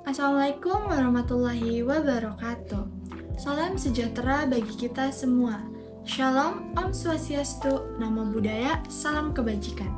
Assalamualaikum warahmatullahi wabarakatuh. Salam sejahtera bagi kita semua. Shalom, Om Swastiastu, Namo Buddhaya, salam kebajikan.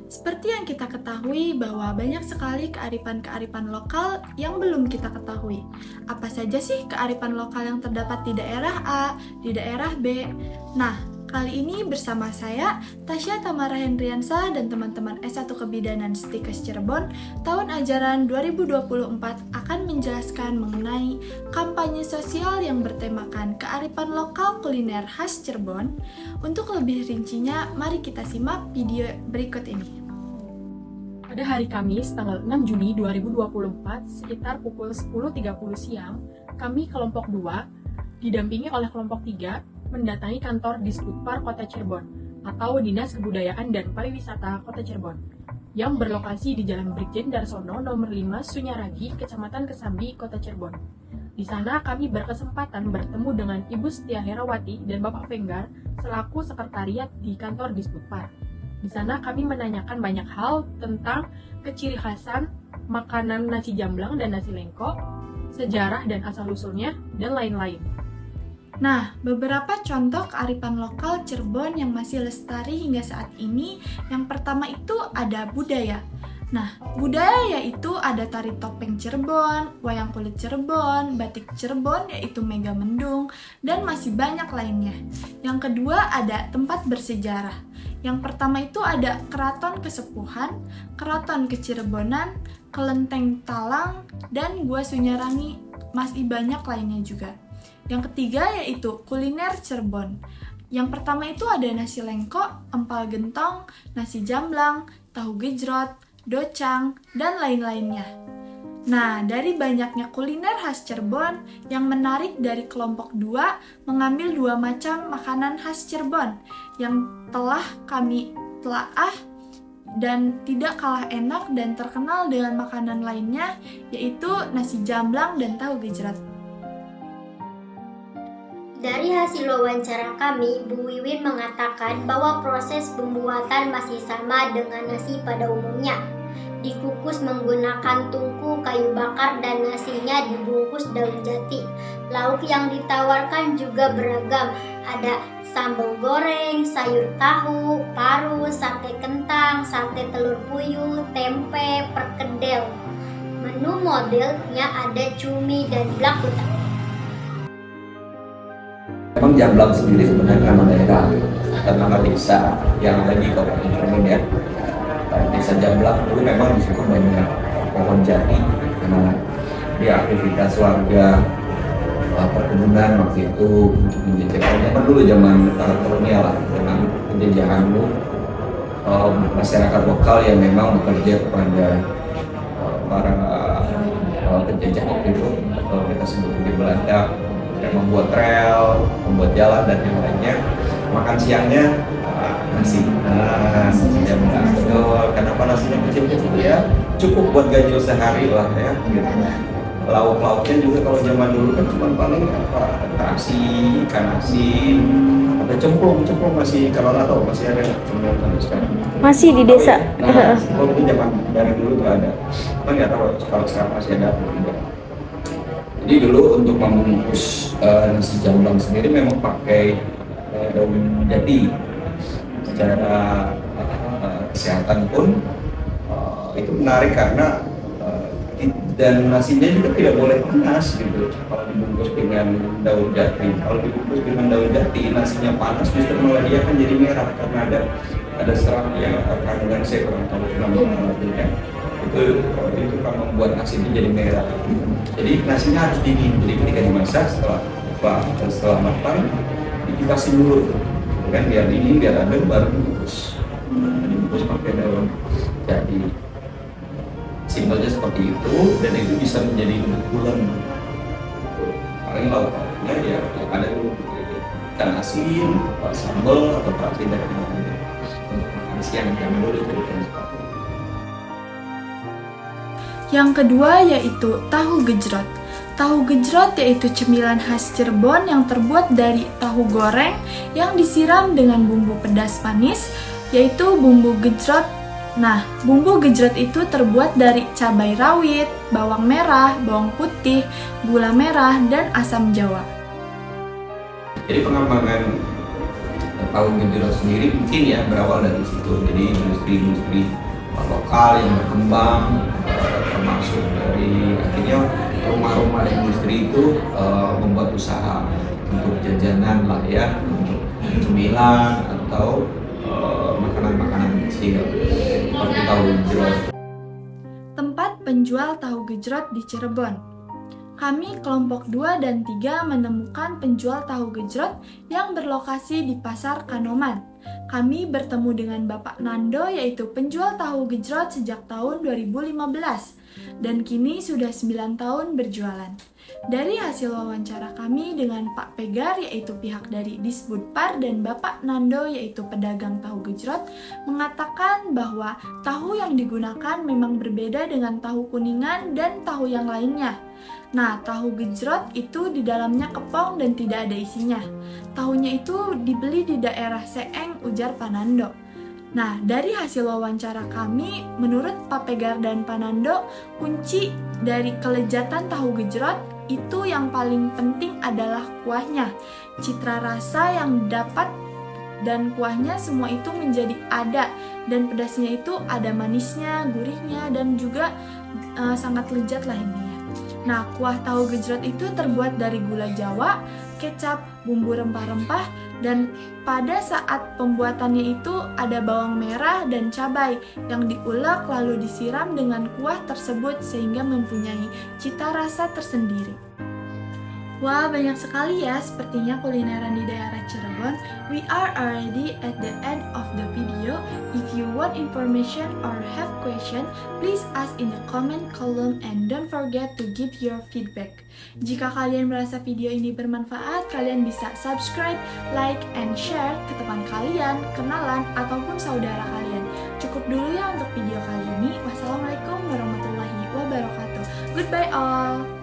Seperti yang kita ketahui bahwa banyak sekali kearifan-kearifan lokal yang belum kita ketahui. Apa saja sih kearifan lokal yang terdapat di daerah A, di daerah B? Nah, kali ini bersama saya, Tasya Tamara Hendriansa dan teman-teman S1 Kebidanan Stikes Cirebon, tahun ajaran 2024 akan menjelaskan mengenai kampanye sosial yang bertemakan kearifan lokal kuliner khas Cirebon. Untuk lebih rincinya, mari kita simak video berikut ini. Pada hari Kamis, tanggal 6 Juni 2024, sekitar pukul 10.30 siang, kami kelompok 2, didampingi oleh kelompok 3, mendatangi kantor Disputpar Kota Cirebon, atau Dinas Kebudayaan dan Pariwisata Kota Cirebon, yang berlokasi di Jalan Brigjen Darsono nomor 5 Sunyaragi, Kecamatan Kesambi, Kota Cirebon. Di sana kami berkesempatan bertemu dengan Ibu Setia Herawati dan Bapak Venggar selaku sekretariat di kantor Disputpar. Di sana kami menanyakan banyak hal tentang keciri khasan makanan nasi jamblang dan nasi lengko, sejarah dan asal-usulnya, dan lain-lain. Nah, beberapa contoh kearifan lokal Cirebon yang masih lestari hingga saat ini, yang pertama itu ada budaya. Nah, budaya yaitu ada tari topeng Cirebon, wayang kulit Cirebon, batik Cirebon yaitu Mega Mendung, dan masih banyak lainnya. Yang kedua ada tempat bersejarah. Yang pertama itu ada Keraton Kesepuhan, Keraton Kecirebonan, Kelenteng Talang, dan Gua Sunyarangi, masih banyak lainnya juga. Yang ketiga yaitu kuliner Cirebon. Yang pertama itu ada nasi lengko, empal gentong, nasi jamblang, tahu gejrot, docang, dan lain-lainnya. Nah, dari banyaknya kuliner khas Cirebon, yang menarik dari kelompok 2 mengambil 2 macam makanan khas Cirebon yang telah kami telaah dan tidak kalah enak dan terkenal dengan makanan lainnya, yaitu nasi jamblang dan tahu gejrot. Dari hasil wawancara kami, Bu Wiwin mengatakan bahwa proses pembuatan masih sama dengan nasi pada umumnya. Dikukus menggunakan tungku kayu bakar dan nasinya dibungkus daun jati. Lauk yang ditawarkan juga beragam. Ada sambal goreng, sayur tahu, paru, sate kentang, sate telur puyuh, tempe, perkedel. Menu modelnya ada cumi dan blak utak. Memang Jamblang sendiri sebenarnya nama daerah dan nama desa yang ada di Kabupaten Cirebon ya. Desa Jamblang dulu memang di situ banyak pohon jati karena dia aktivitas warga perkebunan waktu itu untuk menjajakan zaman dulu zaman kolonial lah, dengan penjajahan dulu masyarakat lokal yang memang bekerja kepada para penjajah waktu itu atau kita sebut di Belanda yang membuat rel, membuat jalan dan yang lainnya. Makan siangnya nasi jamblang, betul. Kenapa nasinya kecil-kecil ya? Cukup buat ganjil sehari lah ya. Gitu. Lauk-lauknya juga kalau zaman dulu kan cuma paling terasi, ikan asin, ada cemplung masih kalau nggak tahu masih ada cemplung sampai sekarang. Masih di desa. Nah, kalau itu zaman dari dulu tuh ada. Kan nggak tahu kalau sekarang masih ada atau tidak. Jadi dulu untuk membungkus nasi jamblang sendiri memang pakai daun jati. Secara kesehatan pun itu menarik karena dan nasinya juga tidak boleh panas gitu kalau dibungkus dengan daun jati. Kalau dibungkus dengan daun jati nasinya panas justru malah dia akan jadi merah karena ada serat yang kandungan saya kurang tahu namanya. Itu kan membuat nasi ini jadi merah. Jadi nasinya harus dingin. Jadi ketika dimasak setelah matang dikasih dulu kan biar dingin biar adem baru dibungkus pakai daun. Jadi simpelnya seperti itu dan itu bisa menjadi bulan. Paling lauknya ya yang ada dulu ikan asin, sambal atau terasi dari makan siang yang dulu jadi seperti itu. Yang kedua yaitu tahu gejrot. Tahu gejrot yaitu cemilan khas Cirebon yang terbuat dari tahu goreng yang disiram dengan bumbu pedas manis, yaitu bumbu gejrot Nah, bumbu gejrot itu terbuat dari cabai rawit, bawang merah, bawang putih, gula merah, dan asam jawa. Jadi pengembangan tahu gejrot sendiri mungkin ya berawal dari situ. Jadi industri-industri lokal yang berkembang, termasuk dari akhirnya rumah-rumah industri itu membuat usaha untuk jajanan lah ya, untuk cemilan atau makanan-makanan kecil seperti tahu gejrot. Tempat penjual tahu gejrot di Cirebon. Kami kelompok 2 dan 3 menemukan penjual tahu gejrot yang berlokasi di Pasar Kanoman. Kami bertemu dengan Bapak Nando, yaitu penjual tahu gejrot sejak tahun 2015 dan kini sudah 9 tahun berjualan. Dari hasil wawancara kami dengan Pak Pegar, yaitu pihak dari Disbudpar, dan Bapak Nando, yaitu pedagang tahu gejrot, mengatakan bahwa tahu yang digunakan memang berbeda dengan tahu kuningan dan tahu yang lainnya. Nah, tahu gejrot itu di dalamnya kepong dan tidak ada isinya. Tahunya itu dibeli di daerah Seeng, ujar Panando. Nah, dari hasil wawancara kami, menurut Pak Pegar dan Panando, kunci dari kelezatan tahu gejrot itu yang paling penting adalah kuahnya. Citra rasa yang dapat dan kuahnya semua itu menjadi ada, dan pedasnya itu ada manisnya, gurihnya, dan juga sangat lezat lah intinya. Nah, kuah tahu gejrot itu terbuat dari gula Jawa, kecap, bumbu rempah-rempah, dan pada saat pembuatannya itu ada bawang merah dan cabai yang diulek lalu disiram dengan kuah tersebut sehingga mempunyai cita rasa tersendiri. Wah, banyak sekali ya sepertinya kulineran di daerah Cirebon. We are already at the end of the video. If you want information or have question, please ask in the comment column and don't forget to give your feedback. Jika kalian merasa video ini bermanfaat, kalian bisa subscribe, like, and share ke teman kalian, kenalan, ataupun saudara kalian. Cukup dulu ya untuk video kali ini. Wassalamualaikum warahmatullahi wabarakatuh. Goodbye all!